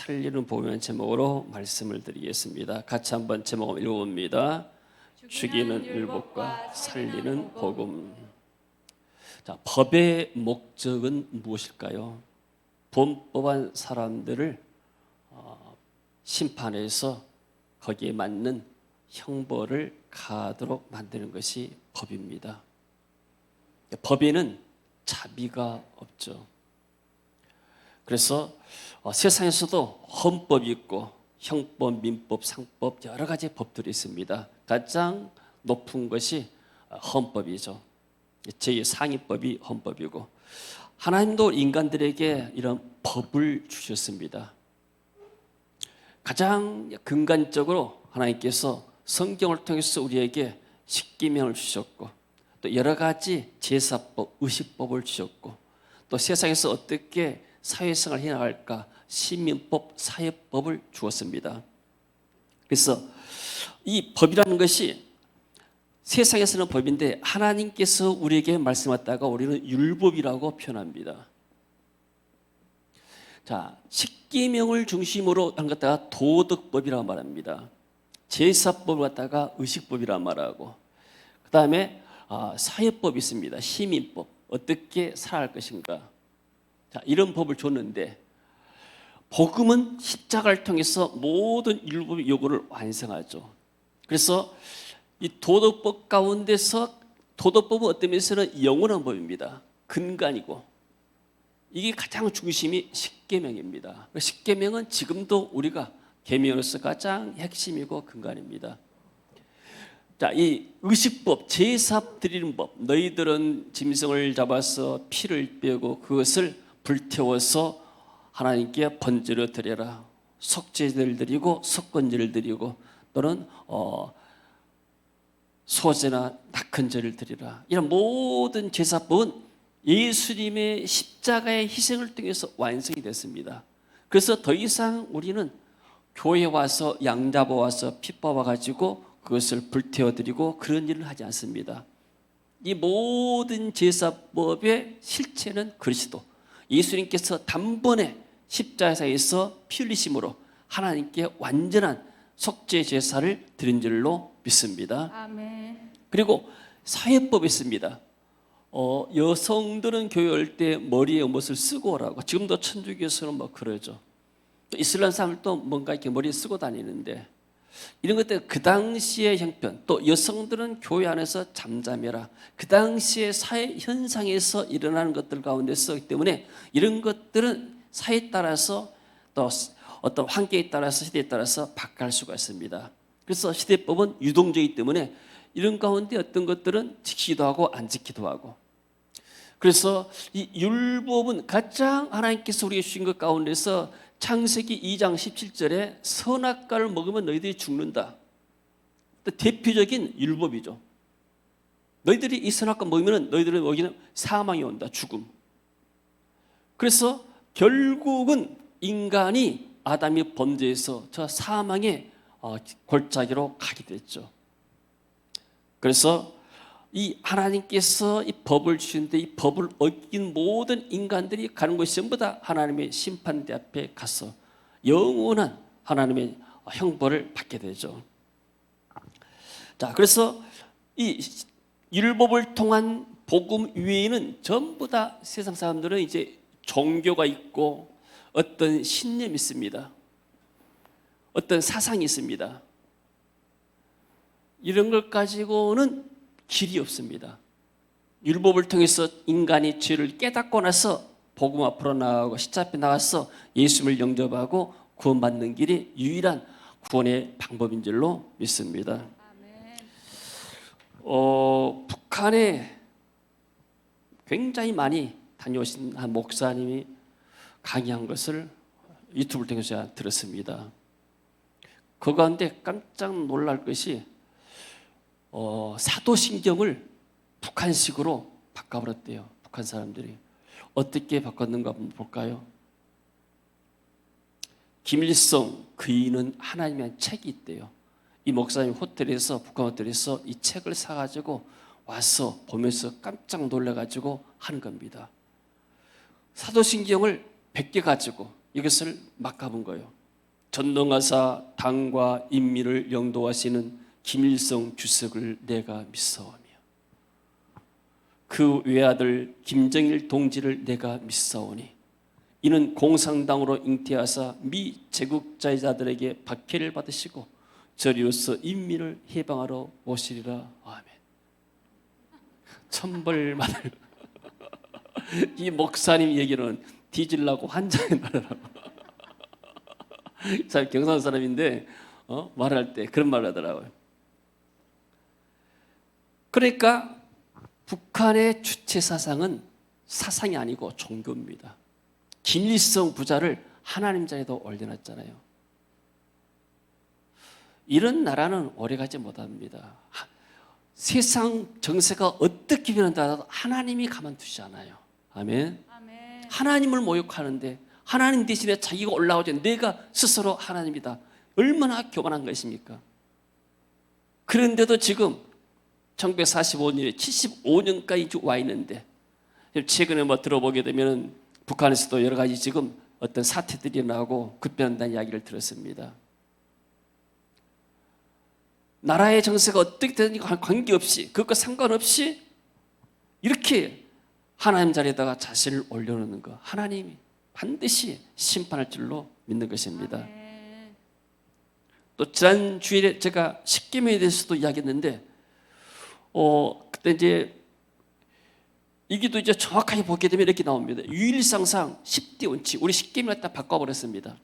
살리는 복음이라는 제목으로 말씀을 드리겠습니다. 같이 한번 제목 읽어봅니다. 죽이는 율법과 살리는 복음. 자, 법의 목적은 무엇일까요? 범법한 사람들을 심판해서 거기에 맞는 형벌을 가하도록 만드는 것이 법입니다. 법에는 자비가 없죠. 그래서 세상에서도 헌법이 있고 형법, 민법, 상법 여러 가지 법들이 있습니다. 가장 높은 것이 헌법이죠. 제2상위법이 헌법이고, 하나님도 인간들에게 이런 법을 주셨습니다. 가장 근간적으로 하나님께서 성경을 통해서 우리에게 십계명을 주셨고, 또 여러 가지 제사법, 의식법을 주셨고, 또 세상에서 어떻게 사회생활을 해나갈까 시민법, 사회법을 주었습니다. 그래서 이 법이라는 것이 세상에서는 법인데 하나님께서 우리에게 말씀하다가 우리는 율법이라고 표현합니다. 자, 십계명을 중심으로 한 것다가 도덕법이라고 말합니다. 제사법을 갖다가 의식법이라고 말하고, 그 다음에 사회법이 있습니다. 시민법, 어떻게 살아갈 것인가. 자, 이런 법을 줬는데 복음은 십자가를 통해서 모든 율법의 요구를 완성하죠. 그래서 이 도덕법 가운데서 도덕법은 어떤 면에서는 영원한 법입니다. 근간이고, 이게 가장 중심이 십계명입니다. 십계명은 지금도 우리가 계명으로서 가장 핵심이고 근간입니다. 자, 이 의식법, 제사 드리는 법, 너희들은 짐승을 잡아서 피를 빼고 그것을 불태워서 하나님께 번제로 드려라. 속죄제를 드리고 속건제를 드리고, 또는 소제나 낙헌제를 드리라. 이런 모든 제사법은 예수님의 십자가의 희생을 통해서 완성이 됐습니다. 그래서 더 이상 우리는 교회에 와서 양 잡아와서 피 뽑아가지고 그것을 불태워드리고 그런 일을 하지 않습니다. 이 모든 제사법의 실체는 그리스도, 예수님께서 단번에 십자가에서 피 흘리심으로 하나님께 완전한 속죄 제사를 드린 줄로 믿습니다. 아멘. 그리고 사회법이 있습니다. 여성들은 교회 올 때 머리에 옷을 쓰고 오라고. 지금도 천주교에서는 뭐 그러죠. 또 이슬람 사람들도 뭔가 이렇게 머리에 쓰고 다니는데, 이런 것들 그 당시의 형편, 또 여성들은 교회 안에서 잠잠해라. 그 당시의 사회 현상에서 일어나는 것들 가운데서 있기 때문에 이런 것들은 사회에 따라서 또 어떤 환경에 따라서 시대에 따라서 바뀔 수가 있습니다. 그래서 시대법은 유동적이기 때문에 이런 가운데 어떤 것들은 지키기도 하고 안 지키기도 하고, 그래서 이 율법은 가장 하나님께서 우리에게 주신 것 가운데서 창세기 2장 17절에 선악과를 먹으면 너희들이 죽는다. 대표적인 율법이죠. 너희들이 이 선악과 먹으면 너희들은 여기는 사망이 온다, 죽음. 그래서 결국은 인간이 아담이 범죄해서 저 사망의 골짜기로 가게 됐죠. 그래서 이 하나님께서 이 법을 주시는데 이 법을 어긴 모든 인간들이 가는 것이 전부 다 하나님의 심판대 앞에 가서 영원한 하나님의 형벌을 받게 되죠. 자, 그래서 이 율법을 통한 복음 외에는 전부 다 세상 사람들은 이제 종교가 있고 어떤 신념이 있습니다. 어떤 사상이 있습니다. 이런 걸 가지고는 길이 없습니다. 율법을 통해서 인간이 죄를 깨닫고 나서 복음 앞으로 나가고 십자가 앞에 나가서 예수님을 영접하고 구원받는 길이 유일한 구원의 방법인 줄로 믿습니다. 북한에 굉장히 많이 다녀오신 한 목사님이 강의한 것을 유튜브를 통해서 들었습니다. 그 가운데 깜짝 놀랄 것이 사도신경을 북한식으로 바꿔버렸대요. 북한 사람들이. 어떻게 바꿨는가 한번 볼까요? 김일성 그이는 하나님의 책이 있대요. 이 목사님 호텔에서, 북한 호텔에서 이 책을 사가지고 와서 보면서 깜짝 놀라가지고 하는 겁니다. 사도신경을 100개 가지고 이것을 막아본 거예요. 전능하사 당과 인민을 영도하시는 김일성 주석을 내가 믿사오며 그 외아들 김정일 동지를 내가 믿사오니 이는 공산당으로 잉태하사 미 제국자들에게 박해를 받으시고 저리로서 인민을 해방하러 오시리라. 아멘. 천벌만을 이 목사님 얘기는 뒤질라고 환장에 나르라고. 참 경상도 사람인데 말할 때 그런 말을 하더라고요. 그러니까 북한의 주체 사상은 사상이 아니고 종교입니다. 김일성 부자를 하나님 자리에도 올려놨잖아요. 이런 나라는 오래가지 못합니다. 세상 정세가 어떻게 변한다고 하나님이 가만두지 않아요. 아멘. 아멘. 하나님을 모욕하는데 하나님 대신에 자기가 올라오지 내가 스스로 하나님이다. 얼마나 교만한 것입니까? 그런데도 지금 1945년에 75년까지 와 있는데 최근에 들어보게 되면 북한에서도 여러 가지 지금 어떤 사태들이 나고 급변한다는 이야기를 들었습니다. 나라의 정세가 어떻게 되는지 관계없이 그것과 상관없이 이렇게 하나님 자리에다가 자신을 올려놓는 것, 하나님이 반드시 심판할 줄로 믿는 것입니다. 아멘. 또 지난 주일에 제가 십계명에 대해서도 이야기했는데 그때 이제 이기도 이제 정확하게 보게 되면 이렇게 나옵니다. 유일상상 10대 원칙, 우리 십계명을 갖다 바꿔버렸습니다.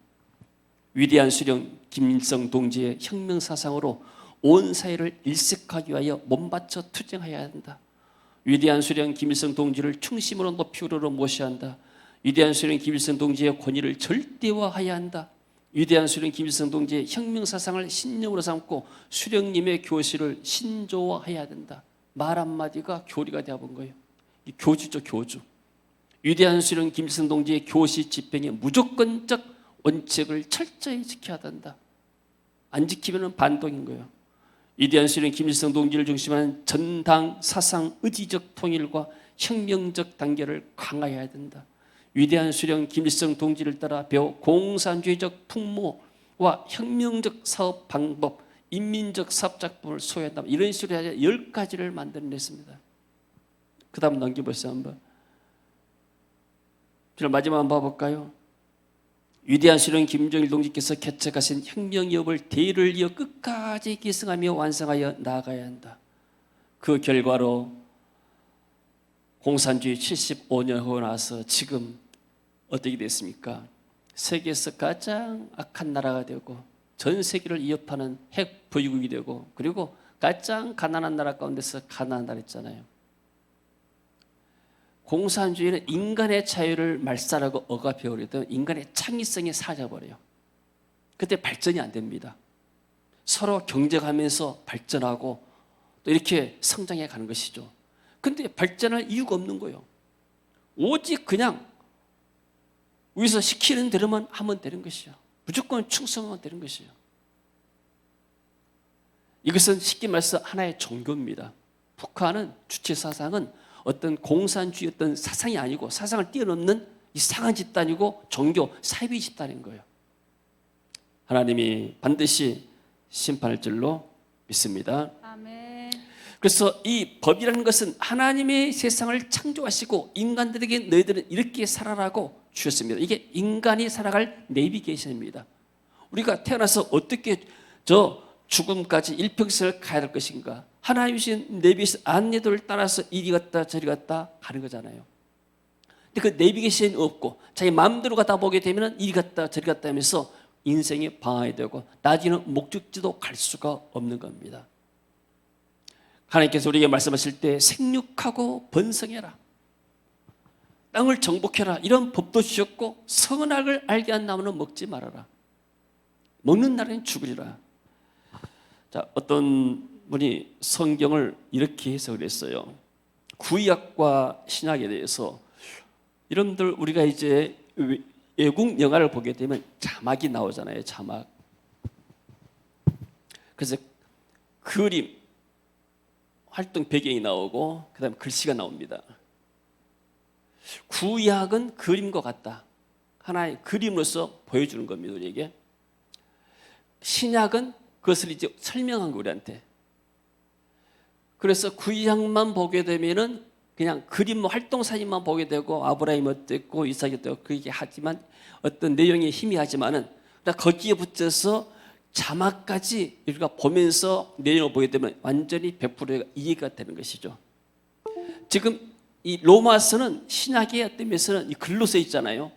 위대한 수령 김일성 동지의 혁명 사상으로 온 사회를 일색하기 위하여 몸바쳐 투쟁해야 한다. 위대한 수령 김일성 동지를 충심으로 높이 우러러 모셔야 한다. 위대한 수령 김일성 동지의 권위를 절대화해야 한다. 위대한 수령 김일성 동지의 혁명 사상을 신념으로 삼고 수령님의 교실을 신조화해야 된다. 말 한마디가 교리가 되어본 거예요. 이 교주죠, 교주. 위대한 수령 김일성 동지의 교시 집행의 무조건적 원칙을 철저히 지켜야 한다. 안 지키면 반동인 거예요. 위대한 수령 김일성 동지를 중심하는 전당 사상 의지적 통일과 혁명적 단계를 강화해야 된다. 위대한 수령 김일성 동지를 따라 배워 공산주의적 풍모와 혁명적 사업 방법, 인민적 사업 작품을 소유한다. 이런 식으로 해서 10가지를 만들어냈습니다. 그 다음 넘겨보세요 한번. 마지막 한번 봐볼까요? 위대한 수령 김정일 동지께서 개척하신 혁명기업을 대를 이어 끝까지 기승하며 완성하여 나아가야 한다. 그 결과로 공산주의 75년 하고 나서 지금 어떻게 됐습니까? 세계에서 가장 악한 나라가 되고 전 세계를 위협하는 핵 보유국이 되고 그리고 가장 가난한 나라 가운데서 가난한 나라 있잖아요. 공산주의는 인간의 자유를 말살하고 억압해오려던 인간의 창의성이 사라져버려요. 그때 발전이 안 됩니다. 서로 경쟁하면서 발전하고 또 이렇게 성장해 가는 것이죠. 근데 발전할 이유가 없는 거예요. 오직 그냥 위에서 시키는 대로만 하면 되는 것이요. 무조건 충성하면 되는 것이요. 이것은 쉽게 말해서 하나의 종교입니다. 북한은 주체 사상은 어떤 공산주의 어떤 사상이 아니고 사상을 뛰어넘는 이상한 집단이고 종교, 사이비 집단인 거예요. 하나님이 반드시 심판할 줄로 믿습니다. 아멘. 그래서 이 법이라는 것은 하나님의 세상을 창조하시고 인간들에게 너희들은 이렇게 살아라고 주셨습니다. 이게 인간이 살아갈 내비게이션입니다. 우리가 태어나서 어떻게 죽음까지 일평생을 가야 될 것인가? 하나님 주신 내비게이션 안내도를 따라서 이리 갔다 저리 갔다 가는 거잖아요. 근데 그 내비게이션이 없고 자기 마음대로 가다 보게 되면 이리 갔다 저리 갔다 하면서 인생이 방황이 되고 나중에는 목적지도 갈 수가 없는 겁니다. 하나님께서 우리에게 말씀하실 때 생육하고 번성해라, 땅을 정복해라, 이런 법도 주셨고 선악을 알게 한 나무는 먹지 말아라, 먹는 날에는 죽으리라. 자, 어떤 분이 성경을 이렇게 해석을 했어요. 구약과 신약에 대해서 여러분들 우리가 이제 외국 영화를 보게 되면 자막이 나오잖아요. 자막. 그래서 그림, 활동 배경이 나오고 그 다음에 글씨가 나옵니다. 구약은 그림과 같다 하나의 그림으로서 보여주는 겁니다. 우리에게. 신약은 그것을 이제 설명한 거 우리한테. 그래서 구약만 보게 되면은 그냥 그림 활동 사진만 보게 되고 아브라함이 어땠고 이삭이 어땠고 그게 하지만 어떤 내용이 희미하지만은 거기에 붙여서 자막까지 우리가 보면서 내용을 보게 되면 완전히 100% 이해가 되는 것이죠. 지금 이 로마서는 신약의 어떤 면에서는 이 글로 써 있잖아요.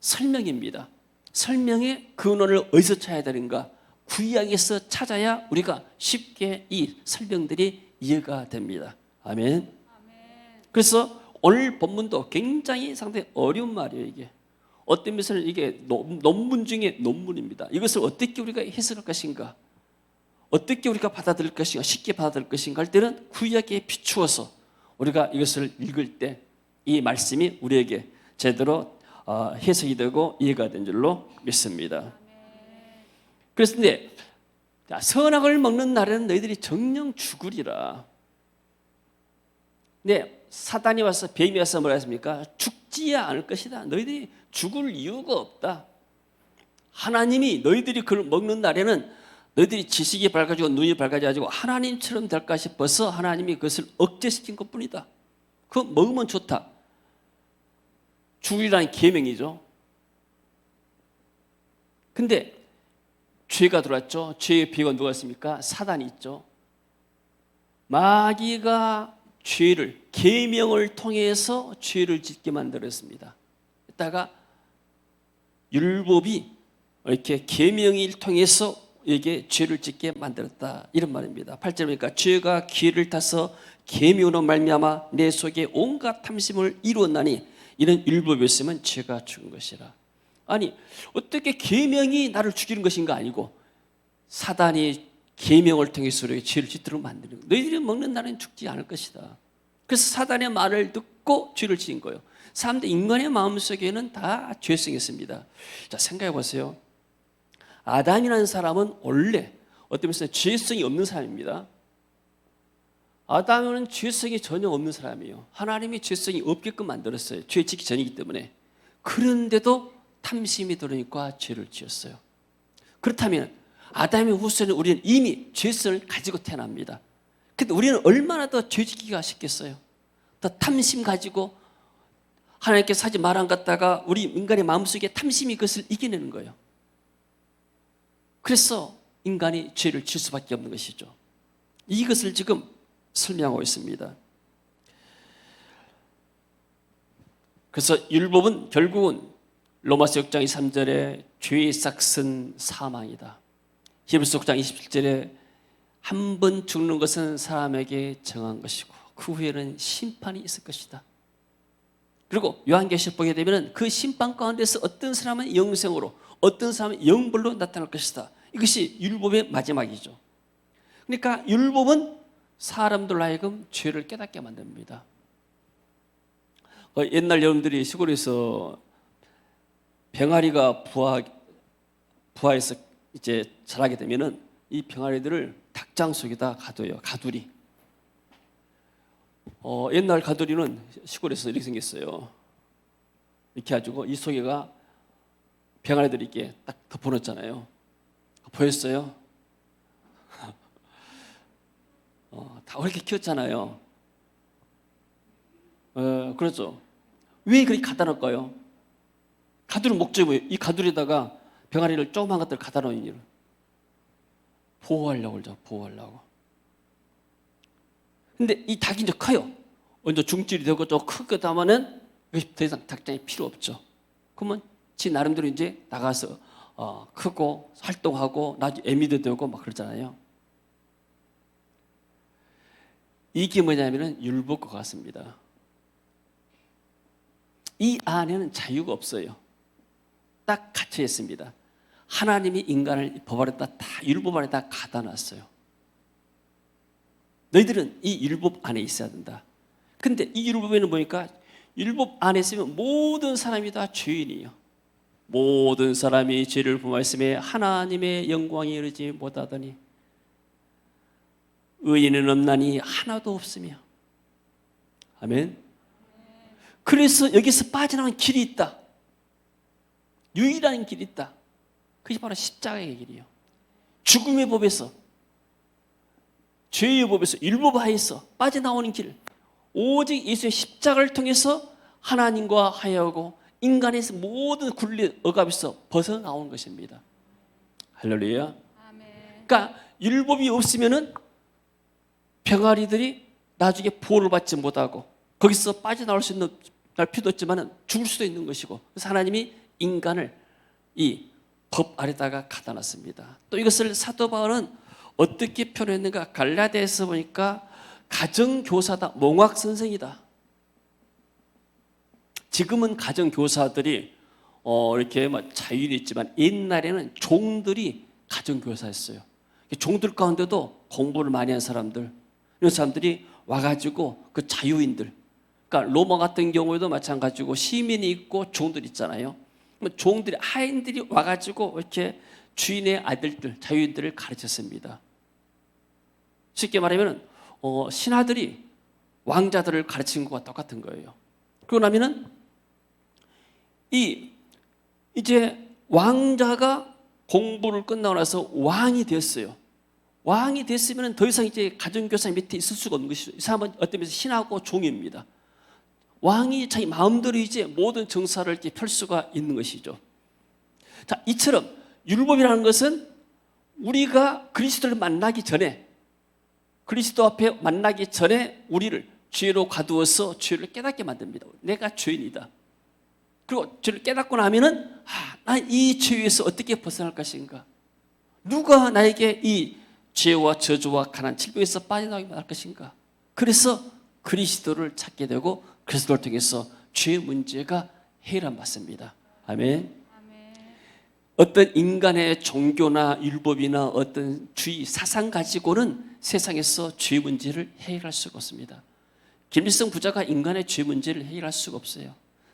설명입니다. 설명의 근원을 어디서 찾아야 되는가? 구약에서 찾아야 우리가 쉽게 이 설명들이 이해가 됩니다. 아멘. 그래서 오늘 본문도 굉장히 상당히 어려운 말이에요. 이게 어떤 면에서는 이게 논문 중에 논문입니다. 이것을 어떻게 우리가 해석할 것인가, 어떻게 우리가 받아들일 것인가, 쉽게 받아들일 것인가 할 때는 구약에 비추어서 우리가 이것을 읽을 때 이 말씀이 우리에게 제대로 해석이 되고 이해가 된 줄로 믿습니다. 그래서 근데 선악을 먹는 날에는 너희들이 정녕 죽으리라. 근데 사단이 와서, 뱀이 와서 뭐라 했습니까? 죽지 않을 것이다. 너희들이 죽을 이유가 없다. 하나님이 너희들이 그걸 먹는 날에는 너희들이 지식이 밝아지고 눈이 밝아져가지고 하나님처럼 될까 싶어서 하나님이 그것을 억제시킨 것뿐이다. 그거 먹으면 좋다. 죽으리라는 계명이죠. 근데 죄가 들어왔죠. 죄의 비가 누가 있습니까? 사단이 있죠. 마귀가 죄를, 계명을 통해서 죄를 짓게 만들었습니다. 이따가 율법이 이렇게 계명을 통해서 이게 죄를 짓게 만들었다, 이런 말입니다. 8절에 보니까 죄가 기회를 타서 계명으로 말미암아 내 속에 온갖 탐심을 이루었나니 이런 율법이 있으면 죄가 죽은 것이라. 아니 어떻게 계명이 나를 죽이는 것인가 아니고 사단이 계명을 통해서 우리에게 죄를 짓도록 만드는 거예요. 너희들이 먹는 날은 죽지 않을 것이다. 그래서 사단의 말을 듣고 죄를 지은 거예요. 사람들 인간의 마음속에는 다 죄성이 있습니다. 자, 생각해 보세요. 아담이라는 사람은 원래 어떤 면에서 죄성이 없는 사람입니다. 아담은 죄성이 전혀 없는 사람이에요. 하나님이 죄성이 없게끔 만들었어요. 죄 짓기 전이기 때문에. 그런데도 탐심이 들으니까 죄를 지었어요. 그렇다면 아담의 후손은 우리는 이미 죄성을 가지고 태어납니다. 근데 우리는 얼마나 더 죄 짓기가 쉽겠어요. 더 탐심 가지고 하나님께서 하지 말 안 갖다가 우리 인간의 마음속에 탐심이 그것을 이겨내는 거예요. 그래서 인간이 죄를 질 수밖에 없는 것이죠. 이것을 지금 설명하고 있습니다. 그래서 율법은 결국은 로마서 6장 23절에 죄의 싹은 사망이다. 히브리서 6장 27절에 한 번 죽는 것은 사람에게 정한 것이고 그 후에는 심판이 있을 것이다. 그리고 요한계시록 보게 되면 그 심판 가운데서 어떤 사람은 영생으로, 어떤 사람은 영벌로 나타날 것이다. 이것이 율법의 마지막이죠. 그러니까 율법은 사람들로 하여금 죄를 깨닫게 만듭니다. 옛날 여러분들이 시골에서 병아리가 부화해서 이제 자라게 되면은 이 병아리들을 닭장 속에다 가둬요. 가두리. 옛날 가두리는 시골에서 이렇게 생겼어요. 이렇게 가지고 이 속에가 병아리들이 이렇게 딱 덮어놓잖아요. 보였어요? 다 그렇게 키웠잖아요. 그렇죠. 왜 그렇게 갖다 놓을까요? 가두리 목적이 뭐예요? 이 가두리에다가 병아리를 조그만 것들을 갖다 놓은 이유를 보호하려고 그러죠. 보호하려고. 근데 이 닭이 이제 커요. 먼저 중질이 되고 좀 크게 되면은 더 이상 닭장이 필요 없죠. 그러면 지 나름대로 이제 나가서 크고 활동하고 나중에 애미도 되고 막 그러잖아요. 이게 뭐냐면은 율법과 같습니다. 이 안에는 자유가 없어요. 딱 갇혀 있습니다. 하나님이 인간을 법 아래다 다 율법 안에 다 가다 놨어요. 너희들은 이 율법 안에 있어야 된다. 근데 이 율법에는 보니까 율법 안에 있으면 모든 사람이 다 죄인이에요. 모든 사람이 죄를 범하였음에 하나님의 영광에 이르지 못하더니 의인은 없나니 하나도 없으며. 아멘. 그래서 여기서 빠져나오는 길이 있다. 유일한 길이 있다. 그게 바로 십자가의 길이에요. 죽음의 법에서, 죄의 법에서, 율법하에서 빠져나오는 길, 오직 예수의 십자가를 통해서 하나님과 화해하고 인간의 모든 굴레 억압에서 벗어나오는 것입니다. 할렐루야. 그러니까 율법이 없으면은 병아리들이 나중에 보호를 받지 못하고 거기서 빠져나올 수 있는 날 필요도 없지만은 죽을 수도 있는 것이고, 그래서 하나님이 인간을 이 법 아래다가 갖다 놨습니다. 또 이것을 사도 바울은 어떻게 표현했는가? 갈라디아에서 보니까 가정교사다, 몽학 선생이다. 지금은 가정교사들이 이렇게 자율이 있지만 옛날에는 종들이 가정교사였어요. 종들 가운데도 공부를 많이 한 사람들, 이런 사람들이 와가지고 그 자유인들, 그러니까 로마 같은 경우에도 마찬가지고 시민이 있고 종들이 있잖아요. 종들이, 하인들이 와가지고 이렇게 주인의 아들들, 자유인들을 가르쳤습니다. 쉽게 말하면 신하들이 왕자들을 가르친 것과 똑같은 거예요. 그러고 나면은 이제 왕자가 공부를 끝나고 나서 왕이 됐어요. 왕이 됐으면 더 이상 이제 가정교사 밑에 있을 수가 없는 것이죠. 이 사람은 어떤 면에서 신하고 종입니다. 왕이 자기 마음대로 이제 모든 정사를 이렇게 펼 수가 있는 것이죠. 자, 이처럼 율법이라는 것은 우리가 그리스도를 만나기 전에, 그리스도 앞에 만나기 전에 우리를 죄로 가두어서 죄를 깨닫게 만듭니다. 내가 죄인이다. 그리고 죄를 깨닫고 나면은 난 이 죄에서 어떻게 벗어날 것인가? 누가 나에게 이 죄와 저주와 가난, 질병에서 빠져나오게 할 것인가? 그래서 그리스도를 찾게 되고 그리스도를 통해서 죄의 문제가 해결받습니다. 아멘. 어떤 인간의 종교나 율법이나 어떤 주의 사상 가지고는 세상에서 죄 문제를 해결할 수가 없습니다. 김일성 부자가 인간의 죄 문제를 해결할 수가 없어요.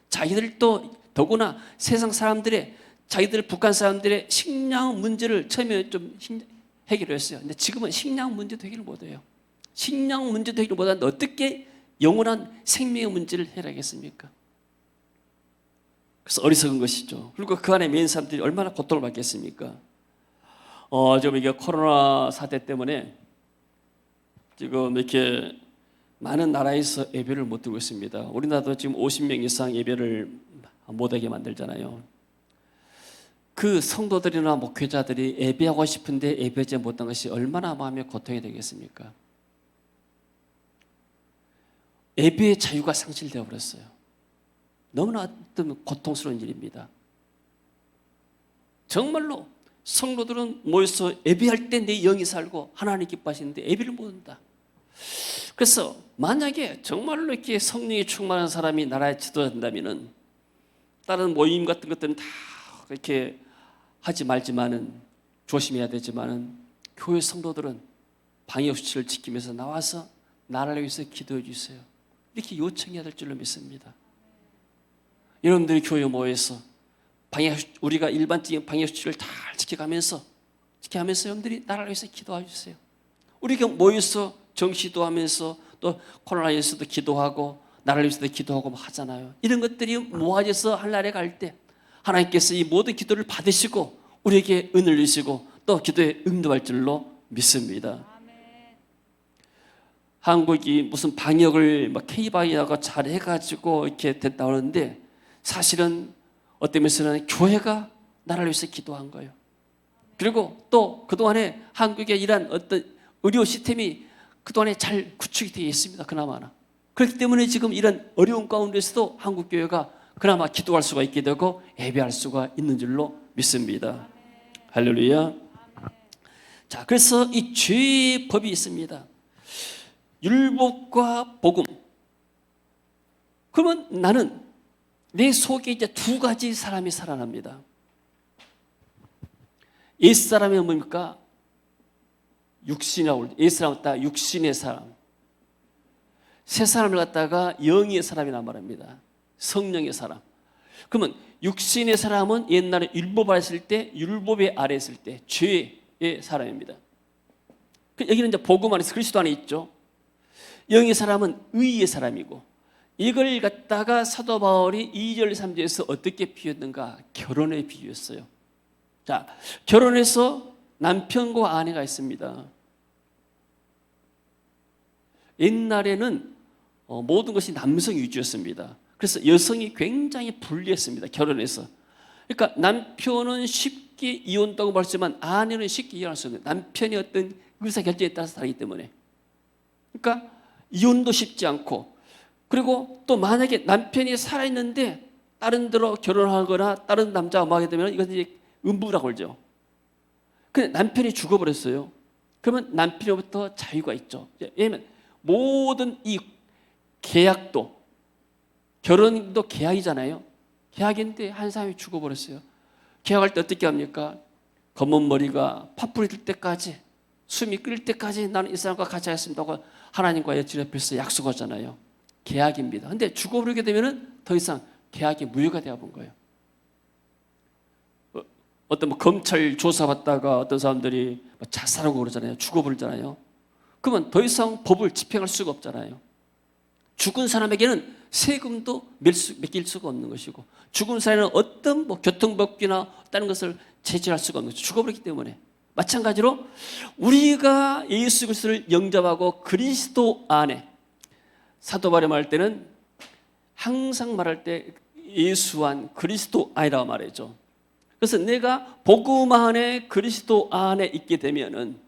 자기들도 더구나 세상 사람들의, 자기들 북한 사람들의 식량 문제를 처음에 좀 해결했어요. 근데 지금은 식량 문제도 해결 못해요. 식량 문제도 해결 못하는데 어떻게 영원한 생명의 문제를 해결하겠습니까? 그래서 어리석은 것이죠. 그리고 그 안에 매인 사람들이 얼마나 고통을 받겠습니까? 지금 이게 코로나 사태 때문에 지금 이렇게 많은 나라에서 예배를 못 드리고 있습니다. 우리나라도 지금 50명 이상 예배를 못하게 만들잖아요. 그 성도들이나 목회자들이 예배하고 싶은데 예배하지 못한 것이 얼마나 마음에 고통이 되겠습니까? 예배의 자유가 상실되어 버렸어요. 너무나 어떤 고통스러운 일입니다. 정말로 성도들은 모여서 예배할 때 내 영이 살고 하나님 기뻐하시는데 예배를 못한다. 그래서 만약에 정말로 이렇게 성령이 충만한 사람이 나라에 지도된다면은 다른 모임 같은 것들은 다 이렇게 하지 말지만은, 조심해야 되지만은, 교회 성도들은 방역수칙을 지키면서 나와서 나라를 위해서 기도해 주세요. 이렇게 요청해야 될 줄로 믿습니다. 여러분들이 교회에 모여서 우리가 일반적인 방역수칙을 다 지켜가면서 여러분들이 나라를 위해서 기도해 주세요. 우리가 모여서 정시도 하면서 또 코로나에서도 기도하고 나라를 위해서도 기도하고 하잖아요. 이런 것들이 모아져서 하늘나라에 갈 때 하나님께서 이 모든 기도를 받으시고 우리에게 은혜를 주시고 또 기도에 응답할 줄로 믿습니다. 한국이 무슨 방역을 K방역하고 잘 해가지고 이렇게 됐다 하는데 사실은 어떤 면에서는 교회가 나라를 위해서 기도한 거예요. 그리고 또 그동안에 한국의 이런 어떤 의료 시스템이 그동안에 잘 구축이 되어 있습니다. 그나마나. 그렇기 때문에 지금 이런 어려운 가운데서도 한국교회가 그나마 기도할 수가 있게 되고 예배할 수가 있는 줄로 믿습니다. 할렐루야. 자, 그래서 이 죄의 법이 있습니다. 율법과 복음. 그러면 나는 내 속에 이제 두 가지 사람이 살아납니다. 옛사람이 뭡니까? 육신이라고, 옛사람을 갖다가 육신의 사람. 새 사람을 갖다가 영의 사람이란 말입니다. 성령의 사람. 그러면 육신의 사람은 옛날에 율법 아래 있을 때, 율법의 아래 있을 때 죄의 사람입니다. 여기는 이제 복음 안에서 그리스도 안에 있죠. 영의 사람은 의의 사람이고 이걸 갖다가 사도 바울이 2절 3절에서 어떻게 비유했는가? 결혼에 비유했어요. 자, 결혼해서 남편과 아내가 있습니다. 옛날에는 모든 것이 남성 위주였습니다. 그래서 여성이 굉장히 불리했습니다. 결혼해서. 그러니까 남편은 쉽게 이혼다고 말했지만 아내는 쉽게 이혼할 수 없는, 남편의 어떤 의사결정에 따라서 다르기 때문에. 그러니까 이혼도 쉽지 않고, 그리고 또 만약에 남편이 살아있는데 다른 데로 결혼하거나 다른 남자와 뭐하게 되면 이것은 이제 음부라고 그러죠. 근데 남편이 죽어버렸어요. 그러면 남편으로부터 자유가 있죠. 왜냐하면 모든 이 계약도, 결혼도 계약이잖아요. 계약인데 한 사람이 죽어버렸어요. 계약할 때 어떻게 합니까? 검은 머리가 파뿌리 들 때까지, 숨이 끓을 때까지 나는 이 사람과 같이 하겠습니다 하고 하나님과의 질 앞에서 약속하잖아요. 계약입니다. 근데 죽어버리게 되면 더 이상 계약이 무효가 되어본 거예요. 어떤 검찰 조사받다가 어떤 사람들이 자살하고 그러잖아요. 죽어버리잖아요. 그러면 더 이상 법을 집행할 수가 없잖아요. 죽은 사람에게는 세금도 맡길 수가 없는 것이고, 죽은 사람은 어떤 교통법규나 다른 것을 제지할 수가 없는 것이죠. 죽어버렸기 때문에. 마찬가지로 우리가 예수 그리스도를 영접하고 그리스도 안에, 사도 바울이 말할 때는 항상 말할 때 예수 안, 그리스도 안이라고 말하죠. 그래서 내가 복음 안에, 그리스도 안에 있게 되면은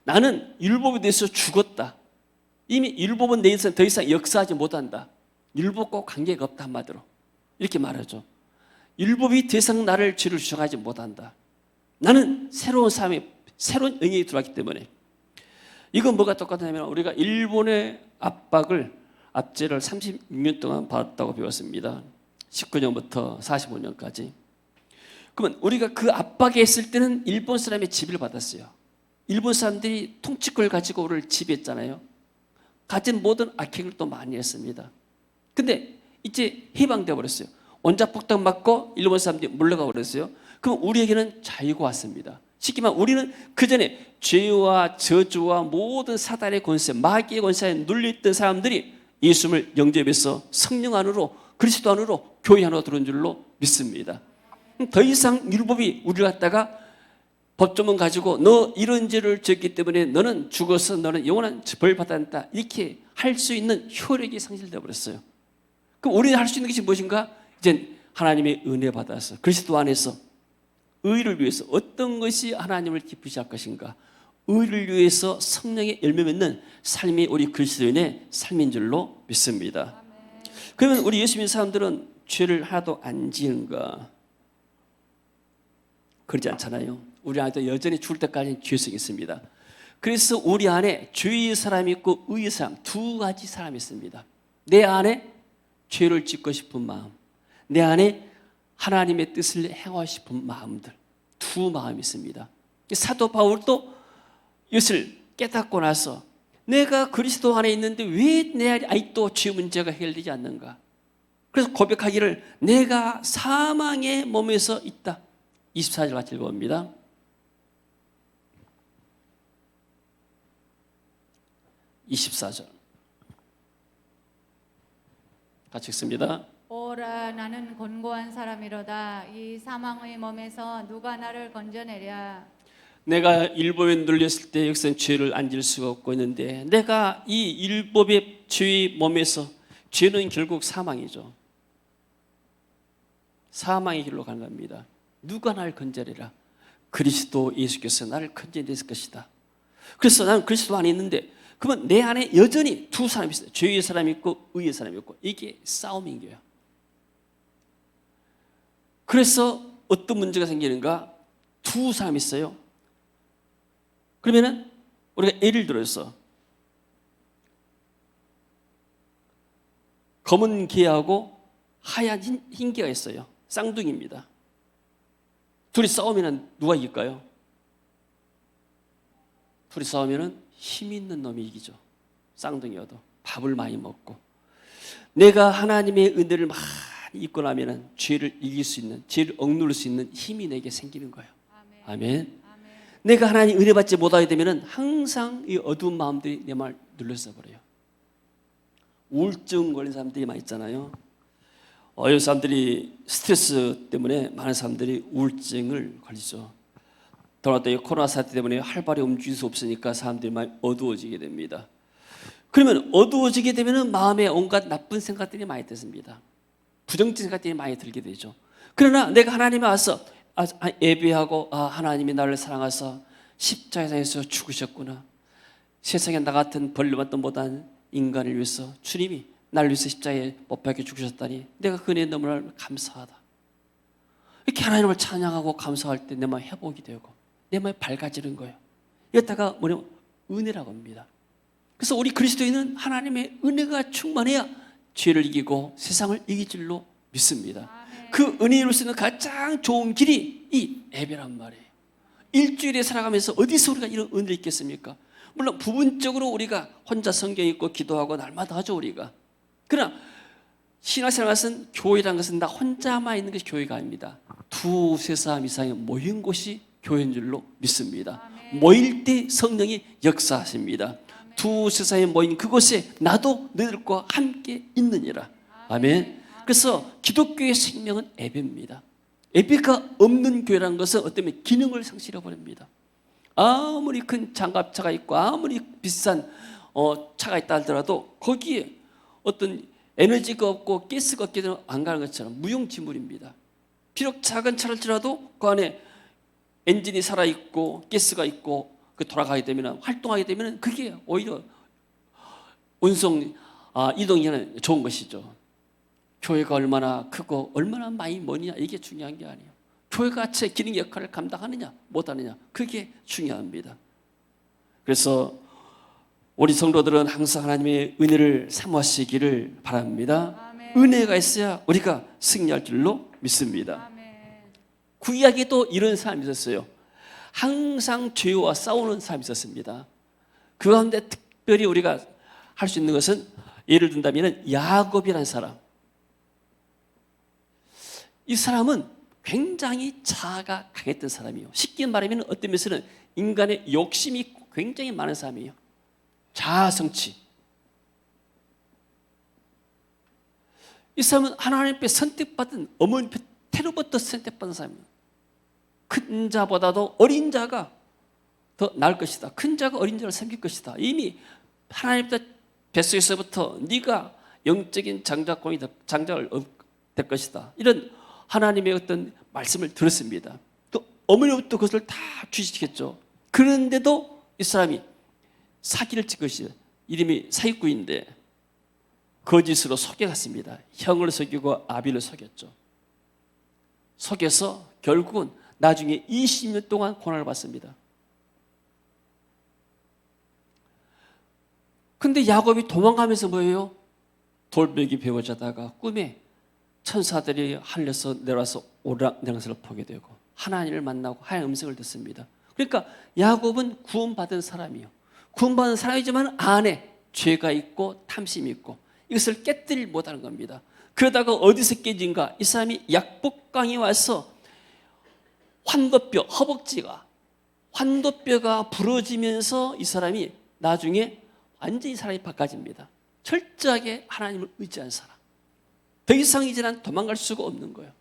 나는 율법에 대해서 죽었다. 이미 율법은 내 인생에 더 이상 역사하지 못한다. 율법과 관계가 없다, 한마디로. 이렇게 말하죠. 율법이 더 이상 나를 죄를 주장하지 못한다. 나는 새로운 삶에, 새로운 영역이 들어왔기 때문에. 이건 뭐가 똑같냐면 우리가 일본의 압박을, 압제를 36년 동안 받았다고 배웠습니다. 19년부터 45년까지. 그러면 우리가 그 압박에 있을 때는 일본 사람의 지배를 받았어요. 일본 사람들이 통치권을 가지고 우리를 지배했잖아요. 가진 모든 악행을 또 많이 했습니다. 근데 이제 해방되어 버렸어요. 원자폭탄 맞고 일본 사람들이 물러가 버렸어요. 그럼 우리에게는 자유가 왔습니다. 쉽게 말하면 우리는 그전에 죄와 저주와 모든 사단의 권세, 마귀의 권세에 눌려있던 사람들이 예수님을 영접해서 성령 안으로, 그리스도 안으로, 교회 안으로 들어온 줄로 믿습니다. 더 이상 율법이 우리를 갖다가 법조문 가지고 너 이런 죄를 지었기 때문에 너는 죽어서 너는 영원한 벌 받았다, 이렇게 할 수 있는 효력이 상실되어 버렸어요. 그럼 우리는 할 수 있는 것이 무엇인가? 이제 하나님의 은혜 받아서 그리스도 안에서 의를 위해서 어떤 것이 하나님을 기쁘시 할 것인가? 의를 위해서 성령의 열매 맺는 삶이 우리 그리스도인의 삶인 줄로 믿습니다. 그러면 우리 예수 믿는 사람들은 죄를 하나도 안 지은가? 그러지 않잖아요. 우리 안에도 여전히 죽을 때까지 죄성이 있습니다. 그래서 우리 안에 죄의 사람이 있고 의의 사람, 두 가지 사람이 있습니다. 내 안에 죄를 짓고 싶은 마음, 내 안에 하나님의 뜻을 행하고 싶은 마음들, 두 마음이 있습니다. 사도 바울도 이것을 깨닫고 나서 내가 그리스도 안에 있는데 왜 내 안에 아직도 죄 문제가 해결되지 않는가? 그래서 고백하기를 내가 사망의 몸에서 있다. 24절 같이 읽어봅니다. 24절 같이 읽습니다. 오라 나는 곤고한 사람이로다. 이 사망의 몸에서 누가 나를 건져내랴. 내가 율법에 눌렸을 때 여기서는 죄를 안 질 수가 없고 있는데 내가 이 율법의 죄의 몸에서, 죄는 결국 사망이죠. 사망의 길로 가는 겁니다. 누가 나를 건져내라? 그리스도 예수께서 나를 건져내실 것이다. 그래서 나는 그리스도 안에 있는데 그러면 내 안에 여전히 두 사람이 있어요. 죄의 사람이 있고 의의 사람이 있고, 이게 싸움인 거예요. 그래서 어떤 문제가 생기는가? 두 사람이 있어요. 그러면은 우리가 예를 들어서 검은 개하고 하얀 흰 개가 있어요. 쌍둥이입니다. 둘이 싸우면 누가 이길까요? 둘이 싸우면 힘 있는 놈이 이기죠. 쌍둥이여도 밥을 많이 먹고. 내가 하나님의 은혜를 많이 입고 나면 죄를 이길 수 있는, 죄를 억누를 수 있는 힘이 내게 생기는 거예요. 아멘. 내가 하나님 은혜 받지 못하게 되면 항상 이 어두운 마음들이 내 말 눌러서 버려요. 우울증 걸린 사람들이 많이 있잖아요. 이 사람들이 스트레스 때문에 많은 사람들이 우울증을 걸리죠. 더나 또 코로나 사태 때문에 활발히 움직일 수 없으니까 사람들이 많이 어두워지게 됩니다. 그러면 어두워지게 되면 마음에 온갖 나쁜 생각들이 많이 듭니다. 부정적인 생각들이 많이 들게 되죠. 그러나 내가 하나님에 와서 예배하고 하나님이 나를 사랑하사 십자가에서 죽으셨구나. 세상에 나 같은 벌레만도 못한 인간을 위해서 주님이 나를 위해서 십자가에 못 박혀 죽으셨다니 내가 그 은혜에 너무나 감사하다. 이렇게 하나님을 찬양하고 감사할 때 내 마음이 회복이 되고 내 마음이 밝아지는 거예요. 이었다가 뭐냐면 은혜라고 합니다. 그래서 우리 그리스도인은 하나님의 은혜가 충만해야 죄를 이기고 세상을 이길 줄로 믿습니다. 아멘. 그 은혜를 볼 수 있는 가장 좋은 길이 이 예배란 말이에요. 일주일에 살아가면서 어디서 우리가 이런 은혜를 있겠습니까? 물론 부분적으로 우리가 혼자 성경 읽고 기도하고 날마다 하죠 우리가. 그러나 신앙생활 것은 교회라는 것은 나 혼자만 있는 것이 교회가 아닙니다. 두세 사람 이상이 모인 곳이 교회인 줄로 믿습니다. 아멘. 모일 때 성령이 역사하십니다. 두세 사람이 모인 그곳에 나도 너희들과 함께 있느니라. 아멘. 그래서 기독교의 생명은 예배입니다. 예배가 없는 교회라는 것은 어쩌면 기능을 상실해 버립니다. 아무리 큰 장갑차가 있고 아무리 비싼 차가 있다 하더라도 거기에 어떤 에너지가 없고 가스가 없게 되면 안 가는 것처럼 무용지물입니다. 비록 작은 차를지라도 그 안에 엔진이 살아있고 가스가 있고 돌아가게 되면 활동하게 되면 그게 오히려 운송 이동에는 좋은 것이죠. 교회가 얼마나 크고 얼마나 많이 머니냐 이게 중요한 게 아니에요. 교회가 제 기능 역할을 감당하느냐 못하느냐 그게 중요합니다. 그래서 우리 성도들은 항상 하나님의 은혜를 사모하시기를 바랍니다. 아멘. 은혜가 있어야 우리가 승리할 줄로 믿습니다. 아멘. 구약에도 이런 사람이 있었어요. 항상 죄와 싸우는 사람이 있었습니다. 그 가운데 특별히 우리가 할 수 있는 것은 예를 든다면 야곱이라는 사람. 이 사람은 굉장히 자아가 강했던 사람이에요. 쉽게 말하면 어떤 면에서는 인간의 욕심이 굉장히 많은 사람이에요. 자아성취. 이 사람은 하나님께 선택받은 어머니 태로부터 선택받은 사람이에요. 큰 자보다도 어린 자가 더 나을 것이다. 큰 자가 어린 자를 섬길 것이다. 이미 하나님의 뱃속에서부터 네가 영적인 장자권이 장자를 될 것이다. 이런 하나님의 어떤 말씀을 들었습니다. 또 어머니부터 그것을 다 주시겠죠. 그런데도 이 사람이 사기를 친 것이 이름이 사기꾼인데 거짓으로 속여갔습니다. 형을 속이고 아비를 속였죠. 속여서 결국은 나중에 20년 동안 고난을 받습니다. 근데 야곱이 도망가면서 뭐예요? 돌베기 배워 자다가 꿈에 천사들이 하늘에서 내려와서 오랑내랑새를 보게 되고 하나님을 만나고 하나님의 음성을 듣습니다. 그러니까 야곱은 구원받은 사람이에요. 구원받은 사람이지만 안에 죄가 있고 탐심이 있고 이것을 깨뜨리지 못하는 겁니다. 그러다가 어디서 깨진가? 이 사람이 약복강에 와서 환도뼈, 허벅지가 환도뼈가 부러지면서 이 사람이 나중에 완전히 사람이 바꿔집니다. 철저하게 하나님을 의지한 사람. 더 이상 이제는 도망갈 수가 없는 거예요.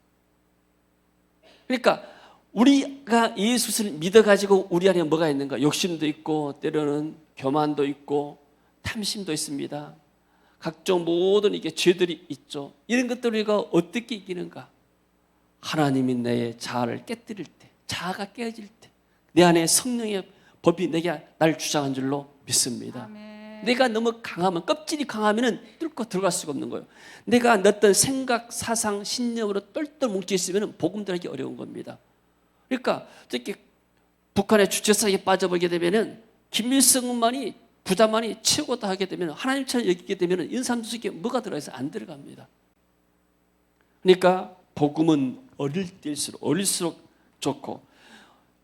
그러니까 우리가 예수를 믿어가지고 우리 안에 뭐가 있는가? 욕심도 있고 때로는 교만도 있고 탐심도 있습니다. 각종 모든 이게 죄들이 있죠. 이런 것들을 우리가 어떻게 이기는가? 하나님이 내 자아를 깨뜨릴 때, 자아가 깨어질 때, 내 안에 성령의 법이 내게 날 주장한 줄로 믿습니다. 아멘. 내가 너무 강하면, 껍질이 강하면 뚫고 들어갈 수가 없는 거예요. 내가 어떤 생각, 사상, 신념으로 똘똘 뭉쳐있으면 복음 들하기 어려운 겁니다. 그러니까 특히 북한의 주체사에 빠져버리게 되면 김일성만이 부자만이 최고다 하게 되면 하나님처럼 여기게 되면 이런 사람들 속에 뭐가 들어가서 안 들어갑니다. 그러니까 복음은 어릴수록 좋고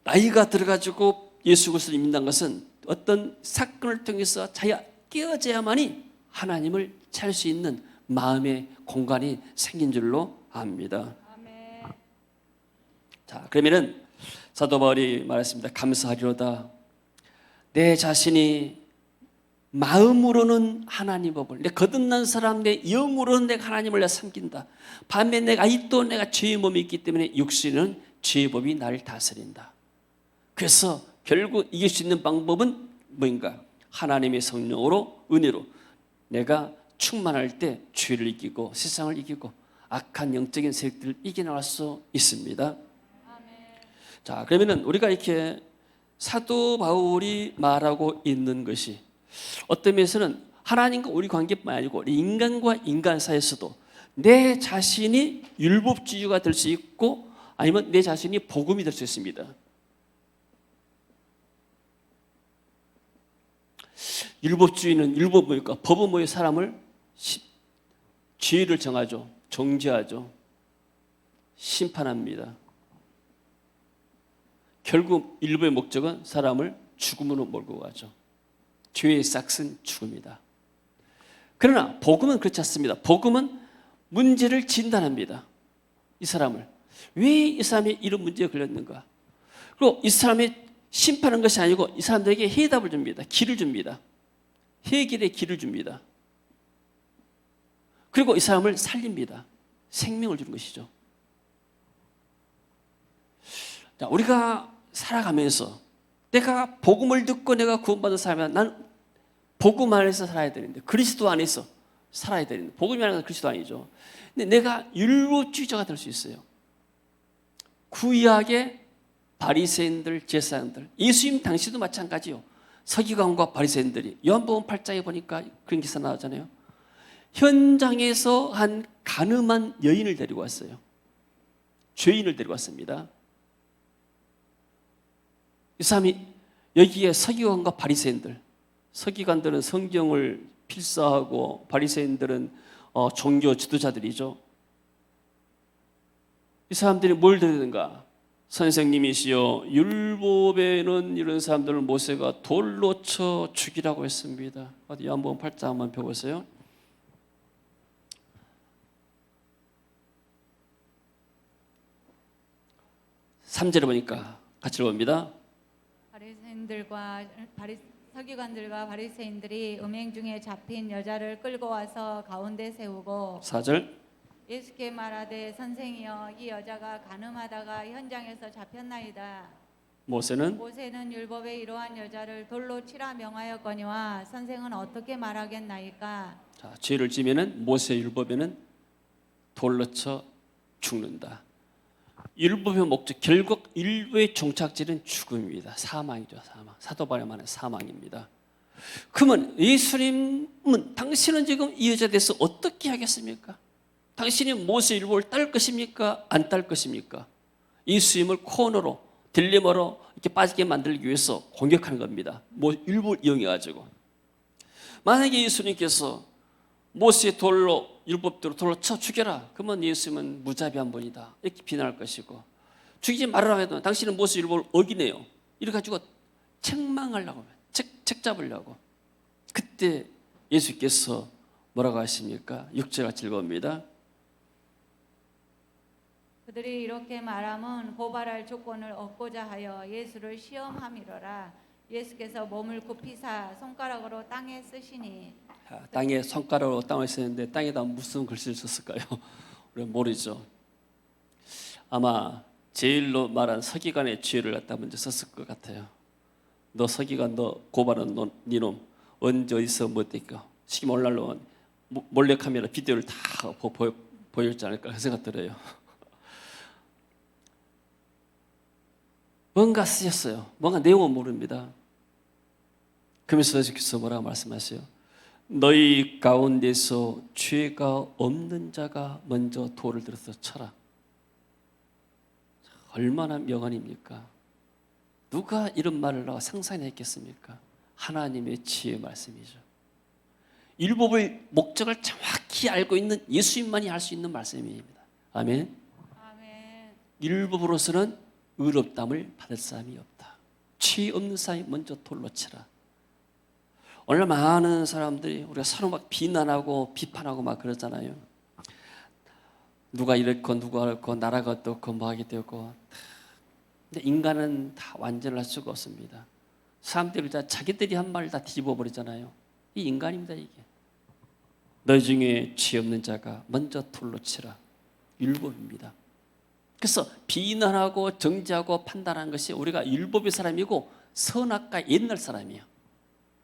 나이가 들어가지고 예수 그리스도를 믿는 것은 어떤 사건을 통해서 자기가 깨어져야만이 하나님을 찾을 수 있는 마음의 공간이 생긴 줄로 압니다. 아멘. 자, 그러면은 사도 바울이 말했습니다. 감사하리로다. 내 자신이 마음으로는 하나님 법을, 내 거듭난 사람 내 영으로는 내가 하나님을 내가 섬긴다. 반면에 내가 아직도 내가 죄의 몸이 있기 때문에 육신은 죄의 법이 나를 다스린다. 그래서 결국 이길 수 있는 방법은 뭐인가? 하나님의 성령으로, 은혜로 내가 충만할 때 죄를 이기고 세상을 이기고 악한 영적인 세력들을 이겨나갈 수 있습니다. 자, 그러면은 우리가 이렇게 사도 바울이 말하고 있는 것이 어떤 면에서는 하나님과 우리 관계뿐만 아니고 우리 인간과 인간 사이에서도 내 자신이 율법주의가 될 수 있고 아니면 내 자신이 복음이 될 수 있습니다. 율법주의는 율법 뭐일까? 법은 뭐예요? 사람을 죄를 정하죠. 정죄하죠. 심판합니다. 결국 율법의 목적은 사람을 죽음으로 몰고 가죠. 죄의 싹은 죽음이다. 그러나 복음은 그렇지 않습니다. 복음은 문제를 진단합니다. 이 사람을 왜 이 사람이 이런 문제에 걸렸는가? 그리고 이 사람이 심판하는 것이 아니고 이 사람들에게 해답을 줍니다. 길을 줍니다. 해결의 길을 줍니다. 그리고 이 사람을 살립니다. 생명을 주는 것이죠. 자, 우리가 살아가면서 내가 복음을 듣고 내가 구원받은 사람이야. 난 복음 안에서 살아야 되는데 그리스도 안에서 살아야 되는데 복음이 아니라 그리스도 아니죠. 근데 내가 율법주의자가 될 수 있어요. 구약의 바리새인들, 제사장들, 예수님 당시도 마찬가지요. 서기관과 바리새인들이 요한복음 8장에 보니까 그런 기사 나오잖아요. 현장에서 한 간음한 여인을 데리고 왔어요. 죄인을 데리고 왔습니다. 이 사람이 여기에 서기관과 바리새인들, 서기관들은 성경을 필사하고 바리새인들은 종교 지도자들이죠. 이 사람들이 뭘 들었는가? 선생님이시여, 율법에는 이런 사람들을 모세가 돌로 쳐 죽이라고 했습니다. 어디 요한복음 8장 한번 펴보세요. (3절에) 보니까 같이 봅니다. 서기관들과 바리새인들이 음행 중에 잡힌 여자를 끌고 와서 가운데 세우고 4절 예수께 말하되 선생이여 이 여자가 간음하다가 현장에서 잡혔나이다. 모세는 율법에 이러한 여자를 돌로 치라 명하였거니와 선생은 어떻게 말하겠나이까? 자, 죄를 지면은 모세 율법에는 돌로 쳐 죽는다. 율법의 목적, 결국 율법의 종착지는 죽음입니다. 사망이죠. 사망. 사도 바울이 말하는 사망입니다. 그러면 예수님은 당신은 지금 이 여자에 대해서 어떻게 하겠습니까? 당신이 모세 율법을 따를 것입니까? 안 따를 것입니까? 예수님을 코너로, 딜레마로 이렇게 빠지게 만들기 위해서 공격하는 겁니다. 율법을 이용해가지고. 만약에 예수님께서 모세의 돌로, 율법대로 돌로 쳐 죽여라. 그러면 예수님은 무자비한 분이다. 이렇게 비난할 것이고, 죽이지 말아라 해도 당신은 모세 율법을 어기네요. 이래가지고 책망하려고, 책 잡으려고. 그때 예수께서 뭐라고 하십니까? 6절 같이 읽어봅니다. 그들이 이렇게 말함은 고발할 조건을 얻고자 하여 예수를 시험함이로라. 예수께서 몸을 굽히사 손가락으로 땅에 쓰시니. 땅에 손가락으로 땅을 쓰는데 땅에다 무슨 글씨를 썼을까요? 우리가 모르죠. 아마 제일로 말한 서기관의 죄를 갖다 먼저 썼을 것 같아요. 너 서기관, 너 고발한 니놈 언제 어디서 뭐 됐고 시기 몰랄로 몰래 카메라 비디오를 다 보였지 않을까 그 생각 들어요. 뭔가 쓰셨어요. 뭔가 내용은 모릅니다. 그러면서 예수께서 뭐라고 말씀하세요? 너희 가운데서 죄가 없는 자가 먼저 돌을 들어서 쳐라. 얼마나 명언입니까? 누가 이런 말을 상상했겠습니까? 하나님의 지혜의 말씀이죠. 율법의 목적을 정확히 알고 있는 예수님만이 할 수 있는 말씀입니다. 아멘. 아멘. 율법으로서는 의롭담을 받을 사람이 없다. 죄 없는 사람이 먼저 돌로 치라. 오늘 많은 사람들이 우리가 서로 막 비난하고 비판하고 막 그러잖아요. 누가 이렇고 누가 그렇고 나라가 어떻고 뭐 하게 되고. 근데 인간은 다 완전할 수가 없습니다. 사람들이 다 자기들이 한 말을 다 뒤집어 버리잖아요. 이 인간입니다. 이게 너희 중에 죄 없는 자가 먼저 돌로 치라. 율법입니다. 그래서 비난하고 정죄하고 판단하는 것이 우리가 율법의 사람이고 선악과 옛날 사람이에요.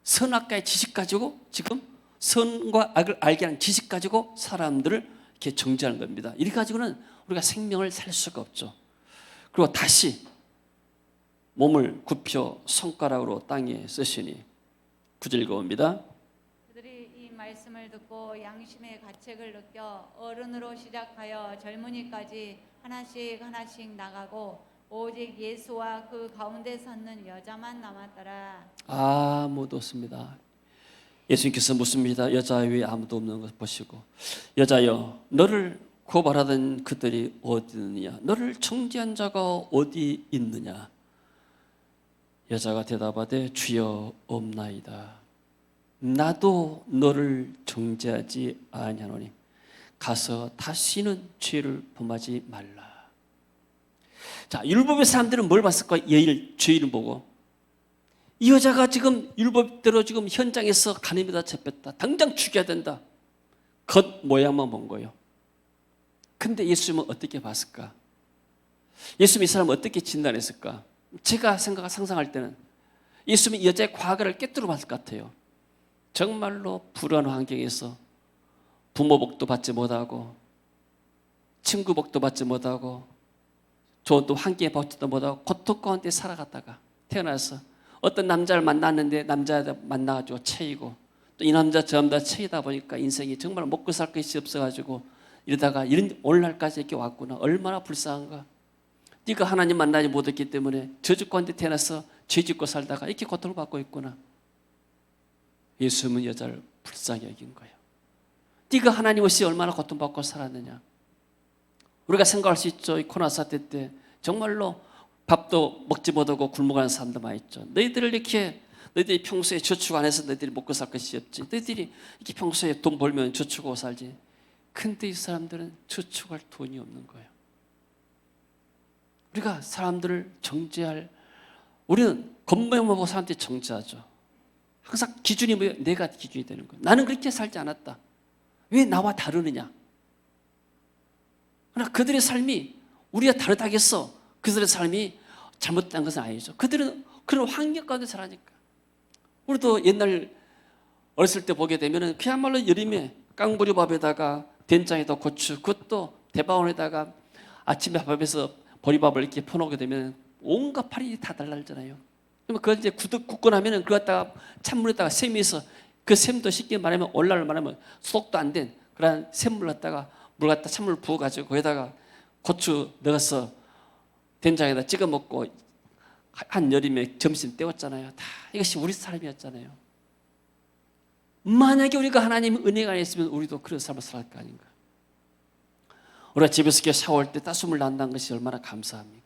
선악과의 지식 가지고 지금 선과 악을 알게 하는 지식 가지고 사람들을 이렇게 정죄하는 겁니다. 이렇게 가지고는 우리가 생명을 살 수가 없죠. 그리고 다시 몸을 굽혀 손가락으로 땅에 쓰시니 9절 읽어봅니다. 그들이 이 말씀을 듣고 양심의 가책을 느껴 어른으로 시작하여 젊은이까지 하나씩 하나씩 나가고 오직 예수와 그 가운데 섰는 여자만 남았더라. 아무도 없습니다. 예수님께서 묻습니다. 여자 외에 아무도 없는 것을 보시고 여자여 너를 고발하던 그들이 어디 있느냐? 너를 정죄한 자가 어디 있느냐? 여자가 대답하되 주여 없나이다. 나도 너를 정죄하지 아니하노니 가서 다시는 죄를 범하지 말라. 자, 율법의 사람들은 뭘 봤을까? 죄를 보고 이 여자가 지금 율법대로 지금 현장에서 간음에다 잡혔다. 당장 죽여야 된다. 겉 모양만 본 거예요. 근데 예수님은 어떻게 봤을까? 예수님이 이 사람을 어떻게 진단했을까? 제가 상상할 때는 예수님이 이 여자의 과거를 꿰뚫어 봤을 것 같아요. 정말로 불안한 환경에서 부모 복도 받지 못하고 친구 복도 받지 못하고 좋은 또 환경에 받지도 못하고 고통 가운데 살아갔다가 태어나서 어떤 남자를 만났는데 남자를 만나가지고 채이고 또 이 남자 저 남자 채이다 보니까 인생이 정말 먹고 살 것이 없어가지고 이러다가 이런 오늘날까지 이렇게 왔구나. 얼마나 불쌍한가. 네가 하나님 만나지 못했기 때문에 저주 가운데 태어나서 죄 짓고 살다가 이렇게 고통을 받고 있구나. 예수님은 여자를 불쌍히 여긴 거예요. 네가 하나님 없이 얼마나 고통받고 살았느냐. 우리가 생각할 수 있죠. 이 코로나 사태 때 정말로 밥도 먹지 못하고 굶어가는 사람도 많이 있죠. 너희들이 평소에 저축 안 해서 너희들이 먹고 살 것이 없지. 너희들이 이렇게 평소에 돈 벌면 저축하고 살지. 근데 이 사람들은 저축할 돈이 없는 거예요. 우리가 사람들을 정죄할, 우리는 겉모양만 보고 사람들이 정죄하죠. 항상 기준이 뭐예요? 내가 기준이 되는 거예요. 나는 그렇게 살지 않았다. 왜 나와 다르느냐? 그러나 그들의 삶이 우리가 다르다겠어. 그들의 삶이 잘못된 것은 아니죠. 그들은 그런 환경 가운데 살아니까. 우리도 옛날 어렸을 때 보게 되면 그야말로 여름에 깡보리밥에다가 된장에다 고추, 그것도 대바원에다가 아침에 밥에서 보리밥을 이렇게 퍼놓게 되면 온갖 팔이 다 달라지잖아요. 그러면 그걸 이제 굽고 나면은 그거 갖다가 찬물에다가 샘이 있어. 그 샘도 쉽게 말하면 올라를 말하면 소독도 안 된 그런 샘물 갖다가 물 갖다 찬물 부어가지고 거기다가 고추 넣어서 된장에다 찍어 먹고 한 여름에 점심 때웠잖아요. 다 이것이 우리 삶이었잖아요. 만약에 우리가 하나님의 은혜가 아니었으면 우리도 그런 삶을 살아갈 거 아닌가. 우리가 집에서 이렇게 샤워할 때 따스물 난다는 것이 얼마나 감사합니까?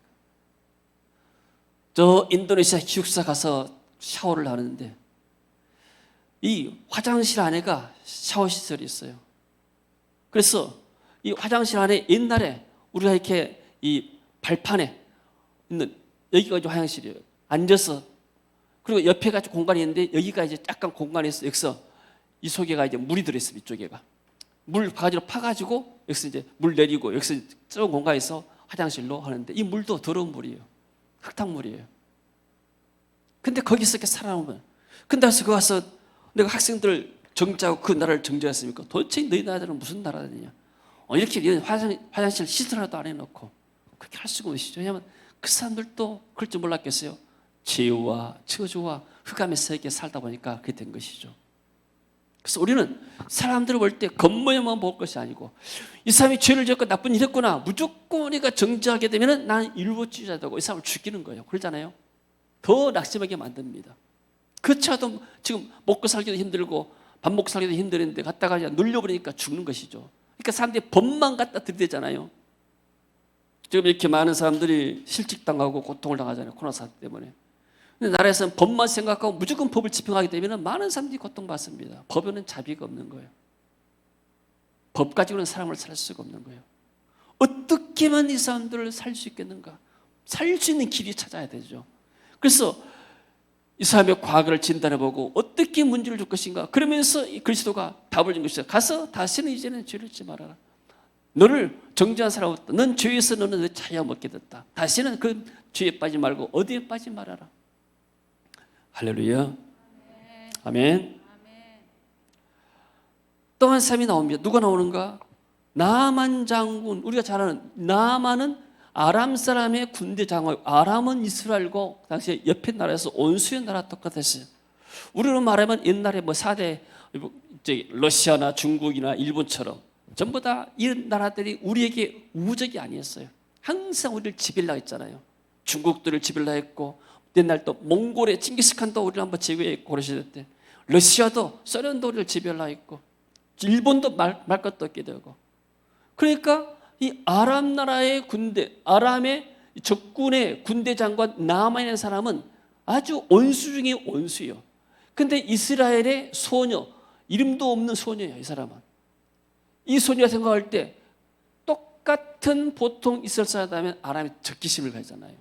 저 인도네시아 기숙사 가서 샤워를 하는데 이 화장실 안에가 샤워 시설이 있어요. 그래서 이 화장실 안에 옛날에 우리가 이렇게 이 발판에 있는 여기가 이제 화장실이에요. 앉아서 그리고 옆에가 공간이 있는데 여기가 이제 약간 공간이 있어. 여기서 이 속에가 이제 물이 들어있어요. 이쪽에가 물 바가지로 파가지고 여기서 이제 물 내리고 여기서 좁은 공간에서 화장실로 하는데 이 물도 더러운 물이에요. 흙탕물이에요. 근데 거기서 이렇게 살아오면 근데 거기 가서 내가 학생들 정죄하고 그 나라를 정죄했습니까? 도대체 너희 나라들은 무슨 나라냐? 이렇게 화장실 시설 하나도 안 해놓고 그렇게 할 수가 없으시죠. 왜냐하면 그 사람들도 그럴 줄 몰랐겠어요. 죄와 저주와 흑암의 세계에 살다 보니까 그렇게 된 것이죠. 그래서 우리는 사람들을 볼 때 겉모양만 볼 것이 아니고 이 사람이 죄를 지었고 나쁜 일 했구나 무조건 우리가 정죄하게 되면 나는 율법주의자다고 이 사람을 죽이는 거예요. 그러잖아요. 더 낙심하게 만듭니다. 그렇지도 지금 먹고 살기도 힘들고 밥 먹고 살기도 힘들는데 갖다가 눌려버리니까 죽는 것이죠. 그러니까 사람들이 법만 갖다 들이대잖아요. 지금 이렇게 많은 사람들이 실직당하고 고통을 당하잖아요. 코로나 사태 때문에. 근데 나라에서는 법만 생각하고 무조건 법을 집행하게 되면 많은 사람들이 고통받습니다. 법에는 자비가 없는 거예요. 법 가지고는 사람을 살 수가 없는 거예요. 어떻게만 이 사람들을 살 수 있겠는가? 살 수 있는 길이 찾아야 되죠. 그래서 이 사람의 과거를 진단해보고 어떻게 문제를 줄 것인가. 그러면서 이 그리스도가 답을 준 것이다. 가서 다시는 이제는 죄를 짓지 말아라. 너를 정죄한 사람은 없다. 넌 죄에서 너는 내 자유함 얻게 됐다. 다시는 그 죄에 빠지지 말고 어디에 빠지지 말아라. 할렐루야. 아멘. 또 한 사람이 나옵니다. 누가 나오는가? 나만 장군. 우리가 잘 아는 나만은 아람 사람의 군대 장관. 아람은 이스라엘고 당시에 옆에 나라에서 온수의 나라 똑같았어요. 우리로 말하면 옛날에 뭐 4대 러시아나 중국이나 일본처럼 전부 다 이 나라들이 우리에게 우적이 아니었어요. 항상 우리를 지배하려 했잖아요. 중국들을 지배하려 했고 옛날 또 몽골의 칭기스칸도 우리를 한번 제거했고 그러시던데 러시아도 소련도 우리를 지배하려 했고 일본도 말 것도 없게 되고 그러니까 이 아람 나라의 군대, 아람의 적군의 군대 장관 나만이라는 사람은 아주 원수 중에 원수예요. 근데 이스라엘의 소녀, 이름도 없는 소녀예요. 이 사람은. 이 소녀가 생각할 때 똑같은 보통 이스라엘 사람이라면 아람이 적기심을 가지잖아요.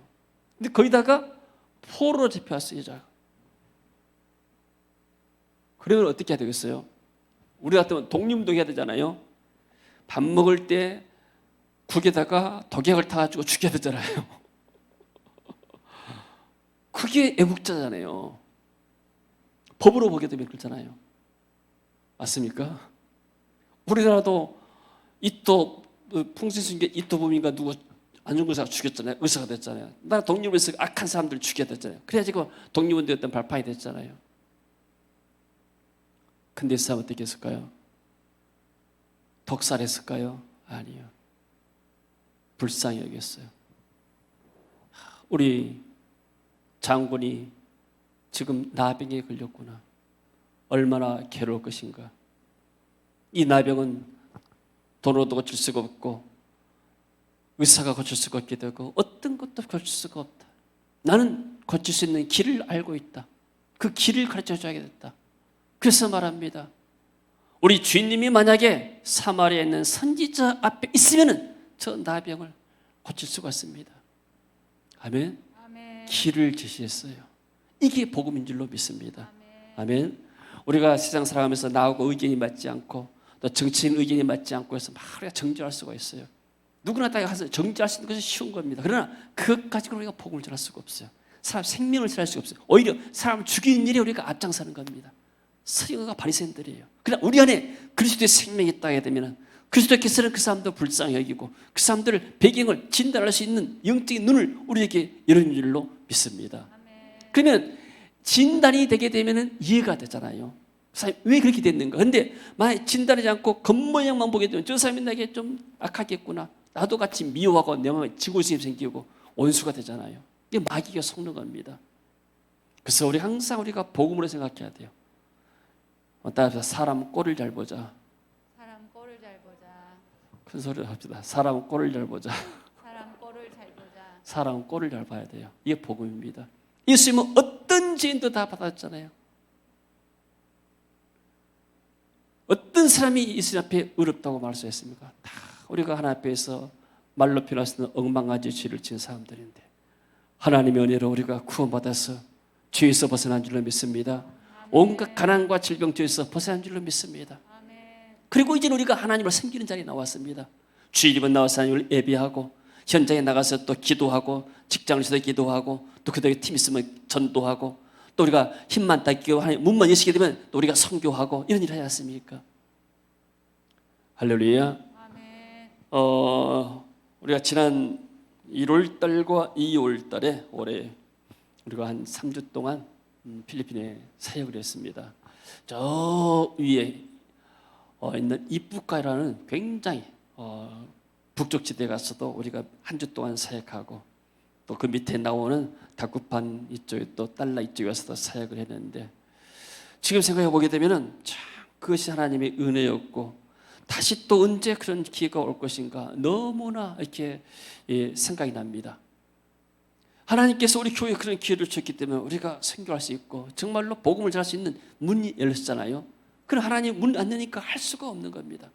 근데 거기다가 포로로 잡혀왔어요. 여자가. 그러면 어떻게 해야 되겠어요? 우리 같으면 독립운동 해야 되잖아요. 밥 먹을 때 국에다가 독약을 타가지고 죽여야 되잖아요. 그게 애국자잖아요. 법으로 보게 되면 그렇잖아요. 맞습니까? 우리나라도 이토 풍신수계 이토범인가 누구 안중근사가 죽였잖아요. 의사가 됐잖아요. 나라 독립에서 악한 사람들 죽여야 됐잖아요. 그래가지고 독립운동했던 발판이 됐잖아요. 근데 이 사람 어떻게 했을까요? 독살했을까요? 아니요. 불쌍히 여겼어요. 우리 장군이 지금 나병에 걸렸구나. 얼마나 괴로울 것인가. 이 나병은 돈으로도 고칠 수가 없고 의사가 고칠 수가 없게 되고 어떤 것도 고칠 수가 없다. 나는 고칠 수 있는 길을 알고 있다. 그 길을 가르쳐줘야 됐다. 그래서 말합니다. 우리 주인님이 만약에 사마리아에 있는 선지자 앞에 있으면은 저 나병을 고칠 수가 있습니다. 아멘. 아멘. 길을 제시했어요. 이게 복음인 줄로 믿습니다. 아멘. 우리가 세상 살아가면서 나하고 의견이 맞지 않고 또 정치인 의견이 맞지 않고 해서 막 우리가 정죄할 수가 있어요. 누구나 다 가서 정죄할 수 있는 것이 쉬운 겁니다. 그러나 그것까지 우리가 복음을 전할 수가 없어요. 사람 생명을 살릴 수가 없어요. 오히려 사람을 죽이는 일에 우리가 앞장서는 겁니다. 서기관과 바리새인들이에요. 그러나 우리 안에 그리스도의 생명이 있다게 되면 그리스도께서는 그 사람도 불쌍히 여기고 그 사람들을 배경을 진단할 수 있는 영적인 눈을 우리에게 열어준 줄로 믿습니다. 그러면 진단이 되게 되면 이해가 되잖아요. 왜 그렇게 됐는가? 근데 만약 진단하지 않고 겉모양만 보게 되면 저 사람이 나에게 좀 악하겠구나. 나도 같이 미워하고 내 마음에 지고심이 생기고 원수가 되잖아요. 이게 마귀가 속는 겁니다. 그래서 우리 항상 우리가 복음으로 생각해야 돼요. 따라서 사람 꼴을 잘 보자. 사람 꼴을 잘 보자. 큰 소리로 합시다. 사람 꼴을 잘 보자. 사람 꼴을 잘 보자. 사람 꼴을 잘 봐야 돼요. 이게 복음입니다. 예수님은 어떤 죄인도 다 받았잖아요. 어떤 사람이 예수님 앞에 의롭다고 말씀했습니까? 다 우리가 하나님 앞에서 말로 표현할 수 있는 엉망가지 죄를 지은 사람들인데 하나님의 은혜로 우리가 구원받아서 죄에서 벗어난 줄로 믿습니다. 온갖 가난과 질병 죄에서 벗어난 줄로 믿습니다. 그리고 이제 우리가 하나님을 섬기는 자리에 나왔습니다. 주일이면 나와서 하나님을 예배하고 현장에 나가서 또 기도하고 직장에서도 기도하고 또 그들에게 팀 있으면 전도하고 또 우리가 힘만 닦이고 문만 여시게 되면 또 우리가 선교하고 이런 일을 하지 않습니까? 할렐루야. 우리가 지난 1월 달과 2월 달에 올해 우리가 한 3주 동안 필리핀에 사역을 했습니다. 저 위에 있는 이쁘카이라는 굉장히 북쪽 지대에 가서도 우리가 한 주 동안 사역하고 또 그 밑에 나오는 다쿠판 이쪽에 또 달라 이쪽에 와서도 사역을 했는데 지금 생각해 보게 되면은 참 그것이 하나님의 은혜였고 다시 또 언제 그런 기회가 올 것인가 너무나 이렇게 생각이 납니다. 하나님께서 우리 교회에 그런 기회를 주셨기 때문에 우리가 선교할 수 있고 정말로 복음을 전할 수 있는 문이 열렸잖아요. 그럼 하나님 문 안 여니까 할 수가 없는 겁니다.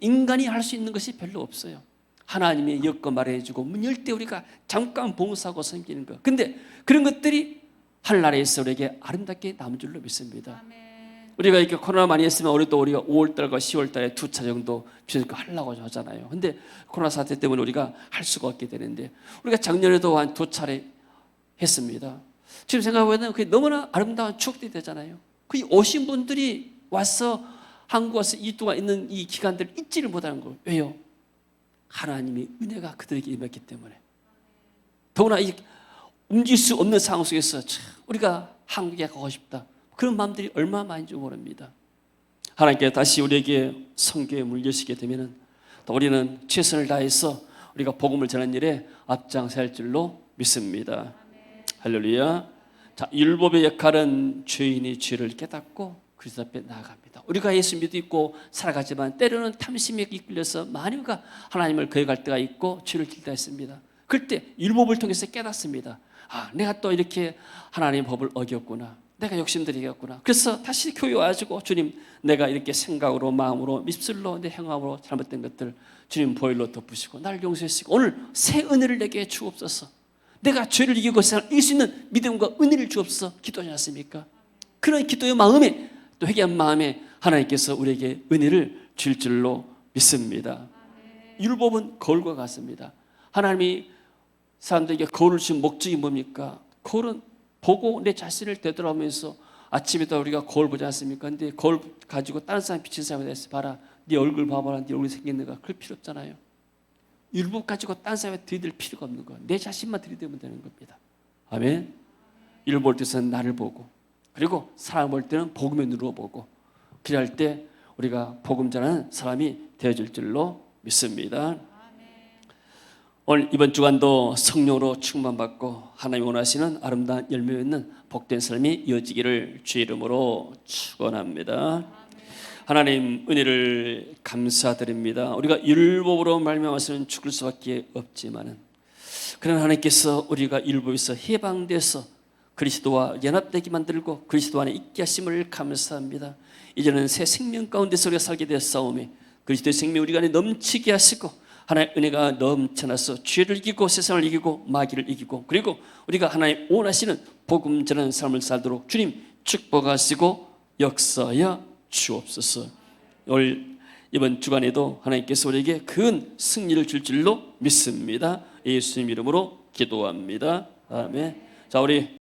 인간이 할 수 있는 것이 별로 없어요. 하나님이 엮어 말해주고 문 열 때 우리가 잠깐 봉사하고 섬기는 거. 근데 그런 것들이 하늘나라에서 우리에게 아름답게 남은 줄로 믿습니다. 아멘. 우리가 이렇게 코로나 많이 했으면 우리가 5월달과 10월달에 2차 정도 주님께 하려고 하잖아요. 근데 코로나 사태 때문에 우리가 할 수가 없게 되는데 우리가 작년에도 한 2차례 했습니다. 지금 생각해보면 그게 너무나 아름다운 추억들이 되잖아요. 그 오신 분들이 와서 한국 와서 2주 동안 있는 이 기간들을 잊지를 못하는 거예요. 왜요? 하나님의 은혜가 그들에게 임했기 때문에. 더구나 이 움직일 수 없는 상황 속에서 참 우리가 한국에 가고 싶다. 그런 마음들이 얼마나 많은지 모릅니다. 하나님께 다시 우리에게 성교에 물려주시게 되면은 또 우리는 최선을 다해서 우리가 복음을 전하는 일에 앞장서야 할 줄로 믿습니다. 할렐루야. 자, 율법의 역할은 죄인이 죄를 깨닫고 그리스도 앞에 나아갑니다. 우리가 예수 믿고 살아가지만 때로는 탐심에 이끌려서 많이 우리가 하나님을 거역할 때가 있고 죄를 질 때가 있습니다. 그럴 때 율법을 통해서 깨닫습니다. 아, 내가 또 이렇게 하나님의 법을 어겼구나. 내가 욕심들이겠구나. 그래서 다시 교회 와가지고 주님, 내가 이렇게 생각으로, 마음으로, 입술로, 내 행함으로 잘못된 것들 주님 보혈로 덮으시고 나를 용서하시고 오늘 새 은혜를 내게 주옵소서. 내가 죄를 이기고 세상을 이길 수 있는 믿음과 은혜를 주옵소서 기도하지 않습니까? 그런 기도의 마음에 또 회개한 마음에 하나님께서 우리에게 은혜를 줄 줄로 믿습니다. 율법은 거울과 같습니다. 하나님이 사람들에게 거울을 주신 목적이 뭡니까? 거울은 보고 내 자신을 되돌아오면서 아침에도 우리가 거울 보지 않습니까? 근데 거울 가지고 다른 사람 비친 사람에 대해서 봐라. 네 얼굴 봐봐라. 네 얼굴이 생겼는가? 그럴 필요 없잖아요. 율법 가지고 다른 사람에 들이댈 필요가 없는 거예요. 내 자신만 들이대면 되는 겁니다. 아멘. 율법 볼 때는 나를 보고 그리고 사람 볼 때는 복음의 눈으로 보고 그럴 때 우리가 복음 전하는 사람이 되어질 줄로 믿습니다. 오늘 이번 주간도 성령으로 충만받고 하나님 원하시는 아름다운 열매 맺는 복된 삶이 이어지기를 주의 이름으로 축원합니다. 하나님 은혜를 감사드립니다. 우리가 율법으로 말미암아서는 죽을 수밖에 없지만은 그러나 하나님께서 우리가 율법에서 해방돼서 그리스도와 연합되게 만들고 그리스도 안에 있게 하심을 감사합니다. 이제는 새 생명 가운데서 우리가 살게 되었사오매 그리스도의 생명 우리 안에 넘치게 하시고 하나님의 은혜가 넘쳐나서 죄를 이기고 세상을 이기고 마귀를 이기고 그리고 우리가 하나님 원하시는 복음 전하는 삶을 살도록 주님 축복하시고 역사하여 주옵소서. 오늘 이번 주간에도 하나님께서 우리에게 큰 승리를 줄 줄로 믿습니다. 예수님 이름으로 기도합니다. 아멘. 자, 우리